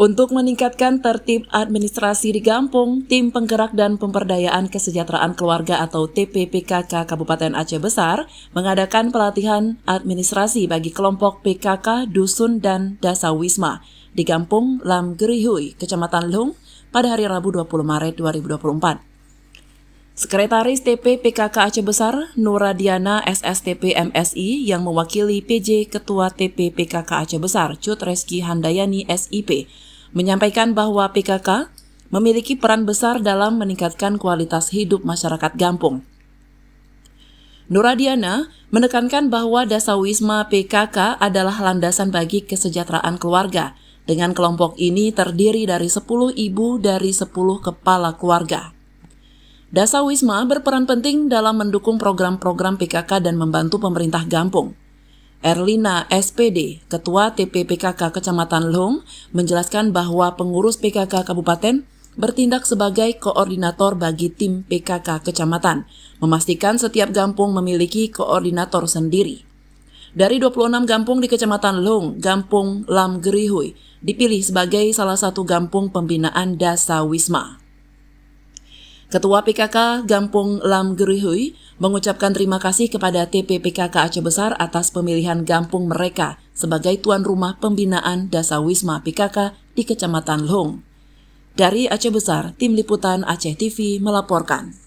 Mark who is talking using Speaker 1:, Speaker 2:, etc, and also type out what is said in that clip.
Speaker 1: Untuk meningkatkan tertib administrasi di Gampung, Tim Penggerak dan Pemberdayaan Kesejahteraan Keluarga atau TPPKK Kabupaten Aceh Besar mengadakan pelatihan administrasi bagi kelompok PKK Dusun dan Dasawisma di Gampung Lam Gerihui, Kecamatan Lung pada hari Rabu 20 Maret 2024. Sekretaris TPPKK Aceh Besar, Nuradiana SSTP MSI yang mewakili PJ Ketua TPPKK Aceh Besar, Cut Reski Handayani SIP, menyampaikan bahwa PKK memiliki peran besar dalam meningkatkan kualitas hidup masyarakat Gampung. Nuradiana menekankan bahwa Dasawisma PKK adalah landasan bagi kesejahteraan keluarga. Dengan kelompok ini terdiri dari 10 ibu dari 10 kepala keluarga. Dasawisma berperan penting dalam mendukung program-program PKK dan membantu pemerintah Gampung. Erlina SPD, Ketua TPPKK Kecamatan Lung, menjelaskan bahwa pengurus PKK Kabupaten bertindak sebagai koordinator bagi tim PKK Kecamatan, memastikan setiap gampung memiliki koordinator sendiri. Dari 26 gampung di Kecamatan Lung, Gampung Lam Gerihui dipilih sebagai salah satu gampung pembinaan Dasawisma. Ketua PKK Gampung Lam Gerihui mengucapkan terima kasih kepada TPPKK Aceh Besar atas pemilihan gampung mereka sebagai tuan rumah pembinaan Dasawisma PKK di Kecamatan Lung. Dari Aceh Besar, Tim Liputan Aceh TV melaporkan.